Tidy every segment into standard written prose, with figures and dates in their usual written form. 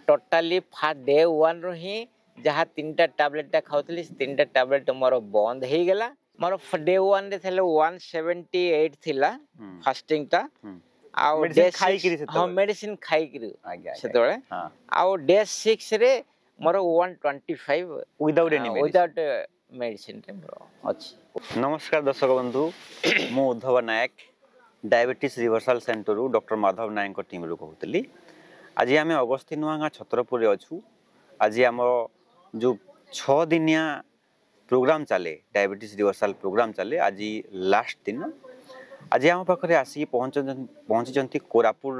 Totally फा day 1 रो ही जहाँ 3टा tablet खाऊली 3टा tablet मोर बंद हो गला मोर डे 1 रे थले 178 थिला फास्टिंग टा आउ डे 6 हां मेडिसिन खाई करी सेतोळे आउ डे 6 रे मोर 125 विदाउट मेडिसिन रे मोर अछि। नमस्कार दर्शक बंधु मु उद्धव नायक डायबिटीज रिवर्सल सेंटर रु डॉक्टर माधव नायक टीम रु कहतली। आज आम अगस्ती नुआगा छत्रपुर अच्छू। आज आम जो 6 दिनिया प्रोग्राम चले डायबिटीज रिवर्सल प्रोग्राम चले आज लास्ट दिन। आज आम पाखे आसिक पहुँची कोरापुर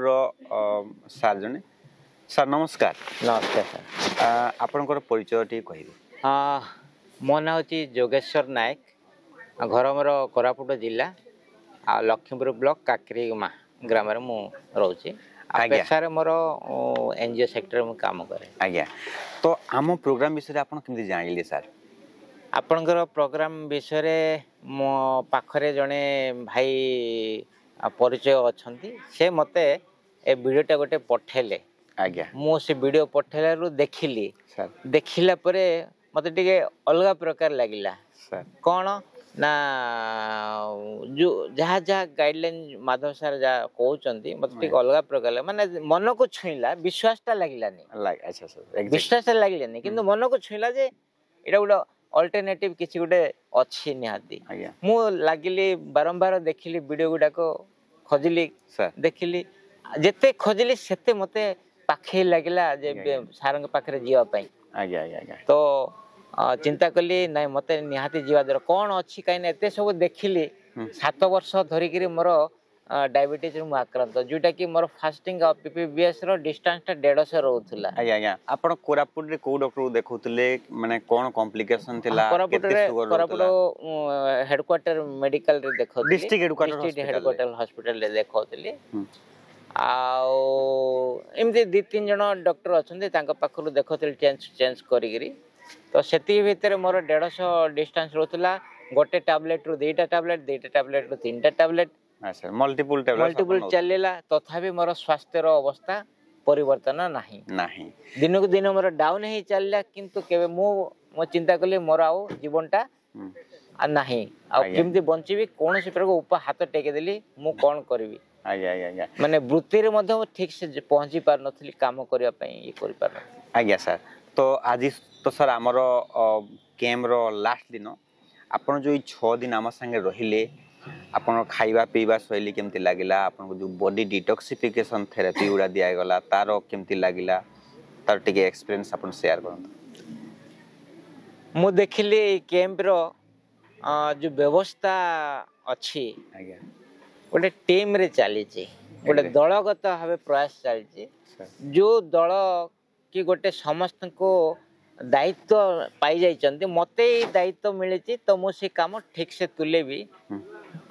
सार जने सार नमस्कार। नमस्कार सर आपनकर परिचय टी कहिबे। मो ना होची जोगेश्वर नायक घर मोर कोरापुट जिला आ लक्ष्मीपुर ब्लॉक काकरीमा ग्राम रे मु रहउची। पेशारे मोर एनजीओ सेक्टर में काम करे। आज्ञा तो आम प्रोग्राम विषय आपन केमति जानिले सर। आपनकर प्रोग्राम विषय मो पाखरे जने भाई परिचय अछंती से मते ए वीडियोटा गोटे पठेले। आज्ञा मु से वीडियो पठेला रु देखिली सर देखिला परे मते टिके अलगा प्रकार लागिला सर कोन ना जो जहाँ जहाँ गाइडलाइन माधव सर जा कहउचंती मते टिके अलगा प्रकार माने मन को छुईला विश्वासटा लागिलानी अच्छा सर विश्वास लागिलानी किंतु मन को छुईला जे एटा गुडा अल्टरनेटिव किछि गुडे अछि निहाती। मु लागिली बारंबार देखिली वीडियो गुडा को खोजिली सर देखिली जेते खोजिली सेते मते पाखे लागिला जे सारंग पाखरे जीवा पई। आज्ञा आज्ञा आज्ञा तो चिंता कली नहीं मते निहाती जीवा दर कोन अछि काइन एते सब देखिली 7 वर्ष धरि करी मोर डायबिटीज रु आक्रांत जोटा कि मोर फास्टिंग और पीपीबीएस रो डिस्टेंस टा 150 रहउथला। आज्ञा आज्ञा आपण कोरापुट रे को डॉक्टर देखौतले माने कोन कॉम्प्लिकेशन थिला केते सुगर कोरापुट हेडक्वार्टर मेडिकल रे देखौ डिस्ट्रिक्ट हेडक्वार्टर हॉस्पिटल रे देखौतली। आउ एमती 2-3 जन डॉक्टर अछंती तांका पाखरु देखौतली चेंज करिगिरी तो सेती भीतर मोर 150 डिस्टेंस रहउथला। गोटे टैबलेट रु 2टा टैबलेट 2टा टैबलेट रु 3टा टैबलेट अच्छा मल्टीपल चलेला तथापि मोर स्वास्थ्य रो अवस्था परिवर्तन नाही दिन को दिन मोर डाउन ही चलला किंतु केबे मो चिंता कली मोर आउ जीवनटा नाही आ केमती बंचीबी कोन से प्रकार ऊपर हाथ टेके देली मु कोन करबी। आज्ञा आज्ञा माने वृत्ति रे मध्ये ठीक से पहुंची पार नथली काम करिया पई ये करि पार। आज्ञा सर तो आज तो सर आमर कैम्प रो लास्ट दिन आपण जो 6 दिन आम संगे रहिले आपण खाइबा पीबा शैली केमती लागिला आपण को जो बॉडी डिटॉक्सिफिकेशन थेरेपी उडा दिया गला तारो केमती लागिला तार टिके एक्सपीरियंस आपण शेयर करन। मु देखिली कैम्प रो जो व्यवस्था अछि आज्ञा गोटे टीम रे चली छी गोटे दलगत भाबे प्रयास चली छी जो दल कि गोटे समस्त को दायित्व पाई जाइचंती मते दायित्व मिले तो मु से काम ठीक से तुलेबी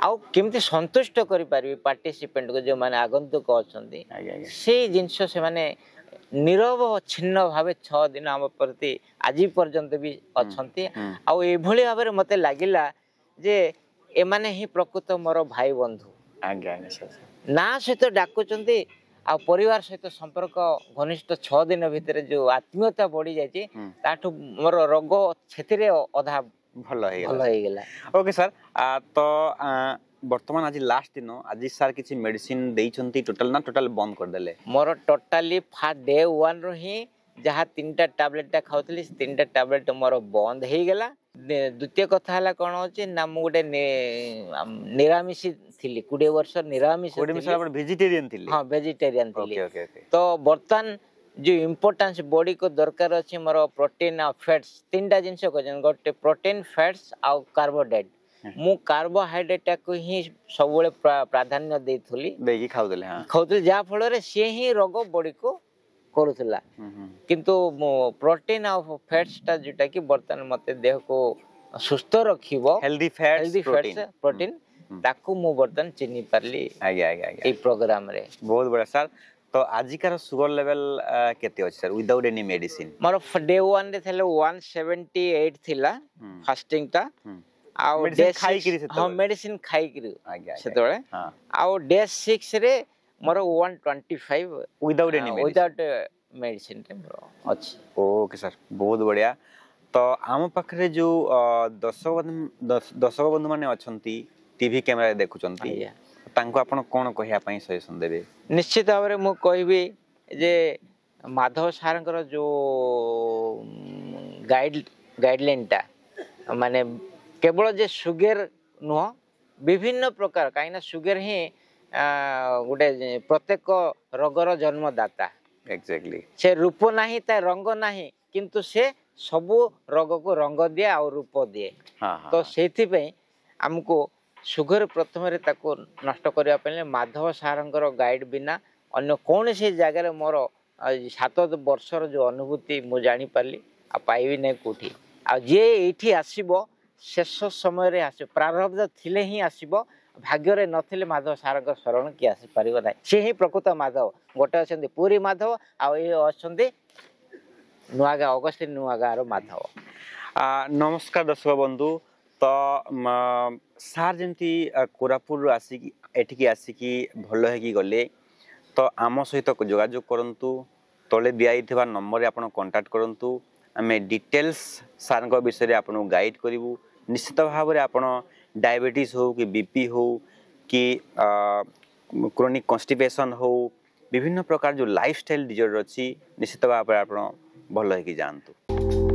आउ केमती संतुष्ट करि पारबी पार्टिसिपेंट को जो माने आगंतुक अछंती से जिंस से माने नीरव छिन्न भाबे 6 दिन हम प्रति आज पर्यंत भी अछंती आउ ए भली भाबे मते लागिला जे ए माने ही प्रकृत मोर भाई बंधु। आज्ञा ना सहित डाकुचंती आ परिवार सहित संपर्क घनिष्ठ 6 दिन भितर जो आत्मीयता बढ़ी जायछि ताठु मोर रोग छेतिरे अधा भल हो गेला। ओके सर तो वर्तमान आज लास्ट दिन आज सर किछि मेडिसिन देइछंती टोटल ना टोटल बंद कर देले। मोर टोटाली फा डे 1 रो ही जहाँ 3टा टैबलेट खाऊली 3टा टैबलेट मोर बंद हो गला। द्वितीय कथा हला कोन होछि ना मु गोटे निरामिष थिली 20 वर्ष निरामिष वेजिटेरियन थिली। हां वेजिटेरियन थिली तो बर्तन जो इम्पोर्टेंस बॉडी को दरकार अछि मोर प्रोटीन आ फैट्स 3टा जिंस को गोटे प्रोटीन फैट्स आ कार्बोहाइड्रेट मु कार्बोहाइड्रेट को ही सब बेले प्राधान्य देथुली देगी खाउतले। हां खाउतले जा फल रे से ही रोग बॉडी को करूला किंतु प्रोटीन आ फैट्स ता जेटा कि बर्तन मते देह को सुस्थ रखिबो हेल्दी फैट्स प्रोटीन ताकू मु बर्तन चिन्नी पारली। आज्ञा आज्ञा ए प्रोग्राम रे बहुत बड़ा सर तो आजिकार सुगर लेवल केते अछि sir without any medicine. More day 1 रे थले 178 थिला फास्टिंग टा आउ डे खाई करी हां मेडिसिन खाई करी आज्ञा सेतोळे आउ डे 6 रे मोर 125 विदाउट मेडिसिन रे अच्छी। ओके सर बहुत बढ़िया। तो आम पाखे जो दर्शक बंधु मैंने अच्छा टीवी कैमेरा देखुंट आपण कौन कहवाई सजेसन देवे? निश्चित भाव में मु कहबी जे माधव सार जो गाइडलाइन टा माने केवल जे सुगर नुह विभिन्न प्रकार कहीं सुगर ही गोटे प्रत्येक रोगर जन्मदाता। एक्जेक्टली से रूप नहीं ता रंग नहीं किंतु से सबू रोग को रंग दिए और रूप दिए। तो से आमको सुगर प्रथम नष्ट करने माधव सार गाइड बिना अन्य कौन सी जगह मोर 7 वर्षर जो अनुभूति मुझे जानी पाली आ पाइबी नहीं कौटी आ जे ये आसब शेष समय आस प्रारब्ध थिले ही आसब भाग्य नथिले माधव सार शरण किए आसीपर ना सी ही प्रकृत माधव गोटे अच्छा पुरी माधव अच्छा नुआगा अगस्तिन नुआगार माधव। नमस्कार दर्शक बंधु। तो सार जमी कोरापुर आसिकी एठिकी आसिकी भल है गले तो आम सहित जोगाजोग करंतु तले दिया नंबर आप कांटेक्ट करंतु आमे डिटेल्स सार विषय आपन गाइड करूँ। निश्चित भाव में आपन डायबिटीज हो कि बीपी हो कि क्रोनिक कॉन्स्टिपेशन हो विभिन्न प्रकार जो लाइफस्टाइल डिजॉर्डर अच्छी निश्चित भाव में आप भल है जानतु।